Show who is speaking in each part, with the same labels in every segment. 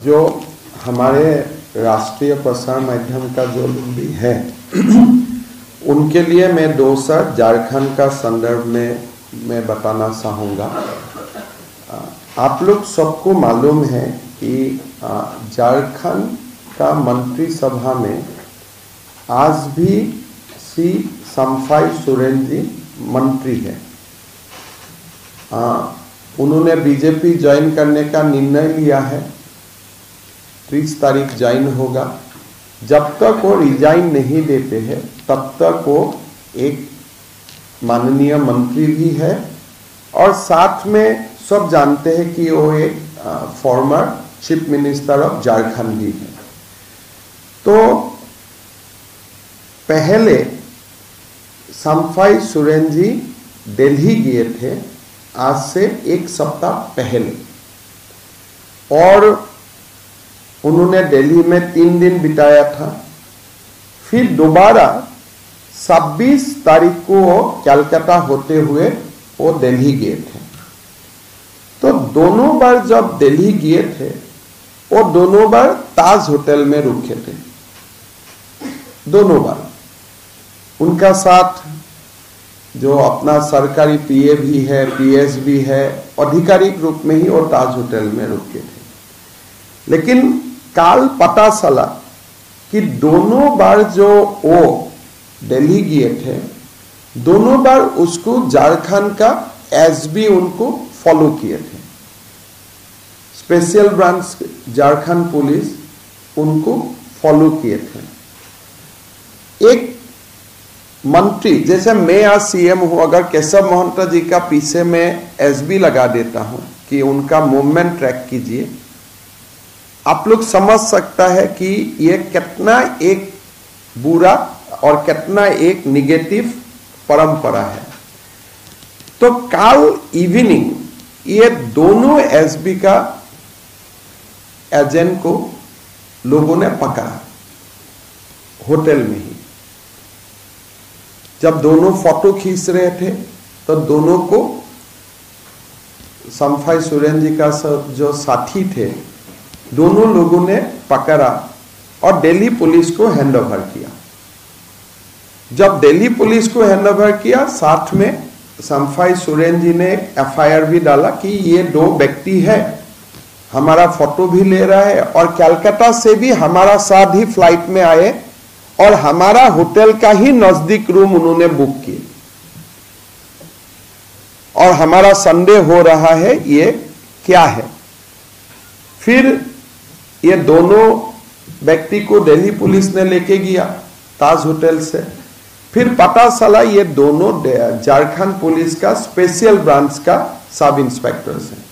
Speaker 1: जो हमारे राष्ट्रीय प्रसार माध्यम का जो लोग भी है उनके लिए मैं दो शब्द झारखंड का संदर्भ में मैं बताना चाहूँगा। आप लोग सबको मालूम है कि झारखंड का मंत्रिसभा में आज भी श्री सम्फाई सोरेन जी मंत्री है। उन्होंने बीजेपी ज्वाइन करने का निर्णय लिया है। 30 तारीख ज्वाइन होगा। जब तक वो रिजाइन नहीं देते हैं तब तक वो एक माननीय मंत्री भी है और साथ में सब जानते हैं कि वो एक former chief minister of Jharkhand भी है। तो पहले सम्फाई सोरेन जी दिल्ली गए थे आज से एक सप्ताह पहले और उन्होंने दिल्ली में 3 दिन बिताया था। फिर दोबारा 26 तारीख को वो कलकत्ता होते हुए वो दिल्ली गए थे। तो दोनों बार जब दिल्ली गए थे वो दोनों बार ताज होटल में रुके थे। दोनों बार उनका साथ जो अपना सरकारी पीए भी है, पीएस भी है, आधिकारिक रूप में ही वो ताज होटल में रुके थे। लेकिन काल पता चला कि दोनों बार जो वो दिल्ली गए थे दोनों बार उसको झारखंड का एसबी उनको फॉलो किए थे। स्पेशल ब्रांच झारखंड पुलिस उनको फॉलो किए थे। एक मंत्री जैसे मैं आज सीएम हूं, अगर केशव महंता जी का पीछे में एसबी लगा देता हूं कि उनका मूवमेंट ट्रैक कीजिए, आप लोग समझ सकता है कि ये कितना एक बुरा और कितना एक निगेटिव परंपरा है। तो कल इवनिंग ये दोनों एसबी का एजेंट को लोगों ने पकड़ा होटल में ही। जब दोनों फोटो खींच रहे थे तो दोनों को सम्फाई सोरेन जी का जो साथी थे दोनों लोगों ने पकड़ा और दिल्ली पुलिस को हैंडओवर किया। जब दिल्ली पुलिस को हैंडओवर किया साथ में सम्फाई सोरेन जी ने एफआईआर भी डाला कि ये 2 व्यक्ति है, हमारा फोटो भी ले रहा है और कलकत्ता से भी हमारा साथ ही फ्लाइट में आए और हमारा होटल का ही नजदीक रूम उन्होंने बुक किए और हमारा संदेह हो रहा है ये क्या है। फिर ये दोनों व्यक्ति को दिल्ली पुलिस ने लेके गया ताज होटल से। फिर पता चला ये दोनों झारखंड पुलिस का स्पेशल ब्रांच का सब इंस्पेक्टर्स हैं।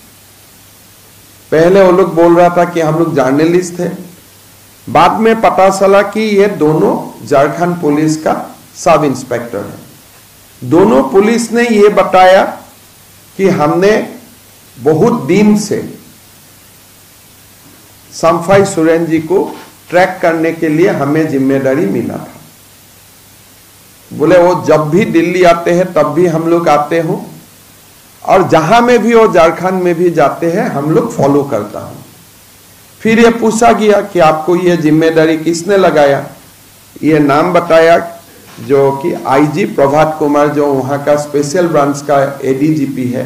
Speaker 1: पहले वो लोग बोल रहा था कि हम लोग जर्नलिस्ट थे, बाद में पता चला कि ये दोनों झारखंड पुलिस का सब इंस्पेक्टर है। दोनों पुलिस ने ये बताया कि हमने बहुत दिन से सम्फाई सोरेन जी को ट्रैक करने के लिए हमें जिम्मेदारी मिला था। बोले वो जब भी दिल्ली आते हैं तब भी हम लोग आते हो और जहां में भी वो झारखंड में भी जाते हैं हम लोग फॉलो करता हूं। फिर ये पूछा गया कि आपको ये जिम्मेदारी किसने लगाया। ये नाम बताया जो कि आईजी प्रभात कुमार जो वहां का स्पेशल ब्रांच का एडीजीपी है,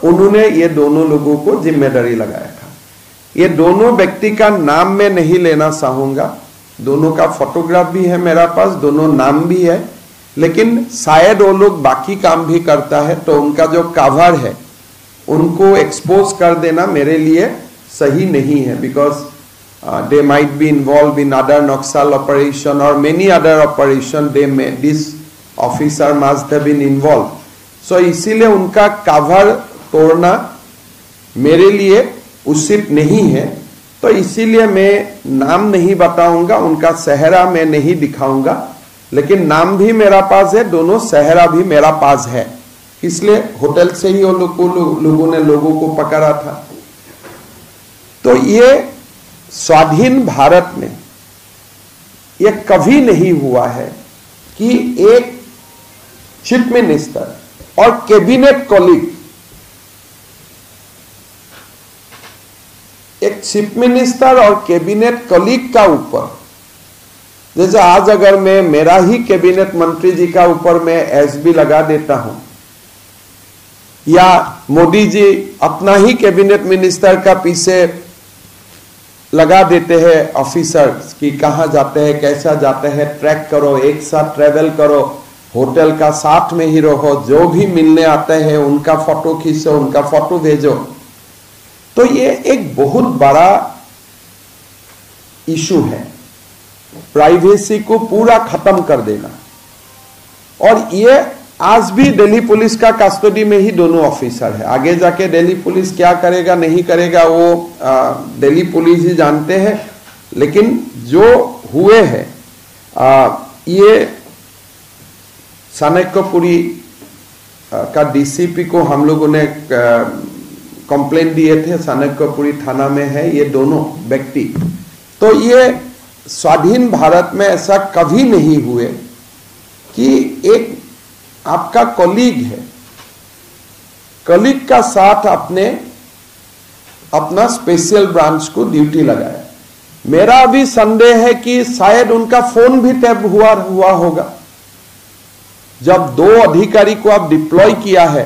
Speaker 1: उन्होंने ये दोनों लोगों को जिम्मेदारी लगाया था। ये दोनों व्यक्ति का नाम मैं नहीं लेना चाहूंगा, दोनों का फोटोग्राफ भी है मेरा पास, दोनों नाम भी है, लेकिन शायद वो लोग बाकी काम भी करता है तो उनका जो कवर है उनको एक्सपोज कर देना मेरे लिए सही नहीं है। Because they might be involved in other Naxal operation or many other operation this officer must have been involved. So इसीलिए उनका कवर तोड़ना मेरे लिए उचित नहीं है। तो इसीलिए मैं नाम नहीं बताऊंगा, उनका चेहरा मैं नहीं दिखाऊंगा, लेकिन नाम भी मेरा पास है, दोनों चेहरा भी मेरा पास है। इसलिए होटल से ही वो लोगों ने लोगों को पकड़ा था। तो ये स्वाधीन भारत में यह कभी नहीं हुआ है कि एक चीफ मिनिस्टर और कैबिनेट कॉलीग एक चीफ मिनिस्टर और कैबिनेट कलीग का ऊपर, जैसे आज अगर मैं मेरा ही कैबिनेट मंत्री जी का ऊपर मैं एसबी लगा देता हूं, या मोदी जी अपना ही कैबिनेट मिनिस्टर का पीछे लगा देते हैं ऑफिसर्स कि कहां जाते हैं, कैसा जाते हैं, ट्रैक करो, एक साथ ट्रेवल करो, होटल का साथ में ही रहो, जो भी मिलने आते हैं उनका फोटो खींचो, उनका फोटो भेजो। तो ये एक बहुत बड़ा इशू है, प्राइवेसी को पूरा खत्म कर देना। और ये आज भी दिल्ली पुलिस का कस्टडी में ही दोनों ऑफिसर है। आगे जाके दिल्ली पुलिस क्या करेगा नहीं करेगा वो दिल्ली पुलिस ही जानते हैं, लेकिन जो हुए हैं ये चाणक्यपुरी का डीसीपी को हम लोगों ने कंप्लेंट दिए थे, चाणक्यपुरी थाना में है ये दोनों व्यक्ति। तो ये स्वाधीन भारत में ऐसा कभी नहीं हुए कि एक आपका कलीग है, कलीग का साथ आपने अपना स्पेशल ब्रांच को ड्यूटी लगाया। मेरा अभी संदेह है कि शायद उनका फोन भी टैप हुआ होगा। जब दो अधिकारी को आप डिप्लॉय किया है,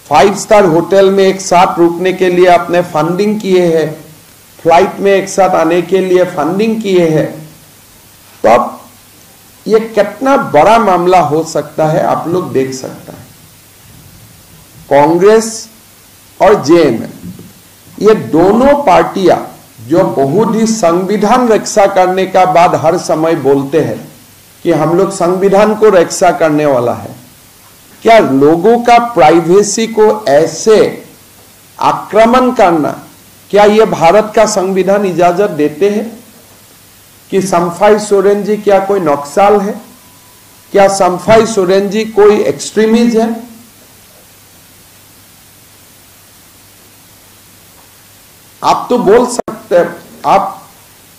Speaker 1: 5 स्टार होटल में एक साथ रुकने के लिए आपने फंडिंग किए हैं, फ्लाइट में एक साथ आने के लिए फंडिंग किए हैं, तो अब ये कितना बड़ा मामला हो सकता है आप लोग देख सकता है। कांग्रेस और जेएमएम ये दोनों पार्टियां जो बहुत ही संविधान रक्षा करने का बाद हर समय बोलते हैं कि हम लोग संविधान को रक्षा करने वाला है, क्या लोगों का प्राइवेसी को ऐसे आक्रमण करना, क्या ये भारत का संविधान इजाजत देते हैं? कि शम्फाई सोरेन जी क्या कोई नक्सल है? क्या शम्फाई सोरेन जी कोई एक्सट्रीमिस्ट है? आप तो बोल सकते हैं, आप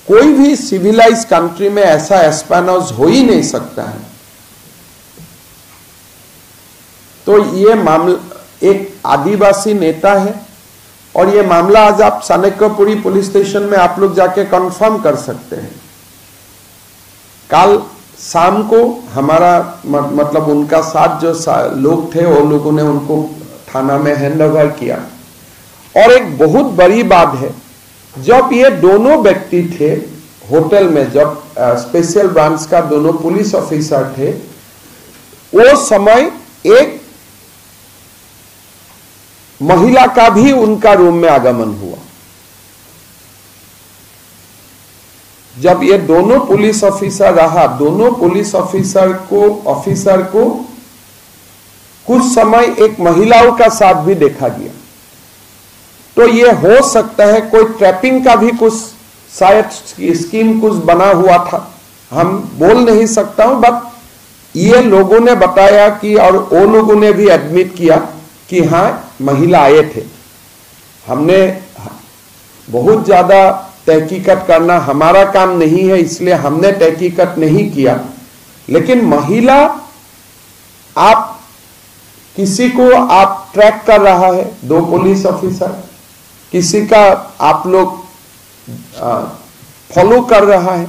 Speaker 1: कोई भी सिविलाइज कंट्री में ऐसा एस्पेनोज हो ही नहीं सकता है। तो ये मामला एक आदिवासी नेता है और ये मामला आज आप चाणक्यपुरी पुलिस स्टेशन में आप लोग जाके कंफर्म कर सकते हैं। कल शाम को हमारा मतलब उनका साथ जो लोग थे वो लोगों ने उनको थाना में हैंडओवर किया। और एक बहुत बड़ी बात है, जब ये दोनों व्यक्ति थे होटल में, जब स्पेशल ब्रांच का दोनों पुलिस ऑफिसर थे, वो समय एक महिला का भी उनका रूम में आगमन हुआ। जब ये दोनों पुलिस ऑफिसर रहा, दोनों पुलिस ऑफिसर को कुछ समय एक महिलाओं का साथ भी देखा गया। तो ये हो सकता है कोई ट्रैपिंग का भी कुछ शायद स्कीम कुछ बना हुआ था, हम बोल नहीं सकता हूं, बट ये लोगों ने बताया कि, और वो लोगों ने भी एडमिट किया कि हाँ महिला आए थे। हमने बहुत ज्यादा तहकीकत करना हमारा काम नहीं है, इसलिए हमने तहकीकत नहीं किया, लेकिन महिला आप किसी को आप ट्रैक कर रहा है, 2 पुलिस ऑफिसर किसी का आप लोग फॉलो कर रहा है,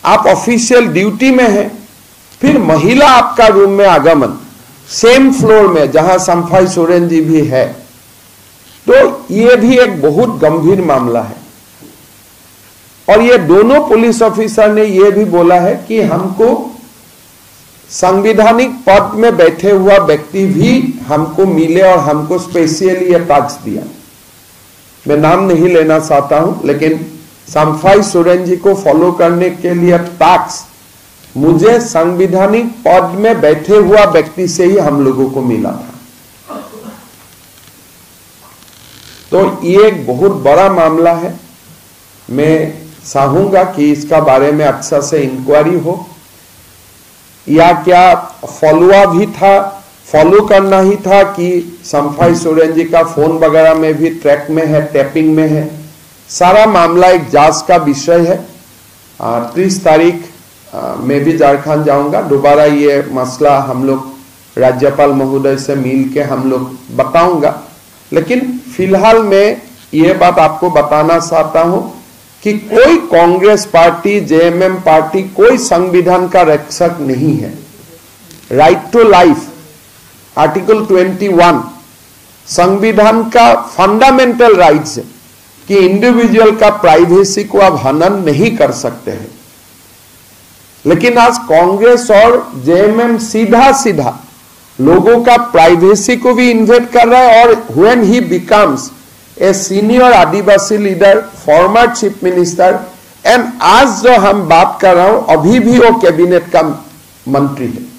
Speaker 1: आप ऑफिशियल ड्यूटी में हैं, फिर महिला आपका रूम में आगमन सेम फ्लोर में जहां शम्फाई सोरेन जी भी है, तो ये भी एक बहुत गंभीर मामला है। और ये दोनों पुलिस ऑफिसर ने यह भी बोला है कि हमको संवैधानिक पद में बैठे हुआ व्यक्ति भी हमको मिले और हमको स्पेशली ये टास्क दिया। मैं नाम नहीं लेना चाहता हूं, लेकिन शम्फाई सोरेन जी को फॉलो करने के लिए टास्क मुझे संवैधानिक पद में बैठे हुआ व्यक्ति से ही हम लोगों को मिला था। तो ये एक बहुत बड़ा मामला है। मैं चाहूंगा कि इसका बारे में अच्छा से इंक्वायरी हो, या क्या फॉलोआ भी था, फॉलो करना ही था कि शम्फाई सोरेन जी का फोन वगैरह में भी ट्रैक में है, टैपिंग में है। सारा मामला एक जांच का विषय है। 30 तारीख मैं भी झारखंड जाऊंगा, दोबारा ये मसला हम लोग राज्यपाल महोदय से मिल के हम लोग बताऊंगा, लेकिन फिलहाल मैं यह बात आपको बताना चाहता हूं कि कोई कांग्रेस पार्टी, जेएमएम पार्टी कोई संविधान का रक्षक नहीं है। राइट टू लाइफ, आर्टिकल 21 संविधान का फंडामेंटल राइट्स है कि इंडिविजुअल का प्राइवेसी को आप हनन नहीं कर सकते हैं। लेकिन आज कांग्रेस और जेएमएम सीधा सीधा लोगों का प्राइवेसी को भी इन्वेट कर रहा है। और when he becomes a senior Adivasi leader, former chief minister, and आज जो हम बात कर रहा हूं अभी भी वो कैबिनेट का मंत्री है।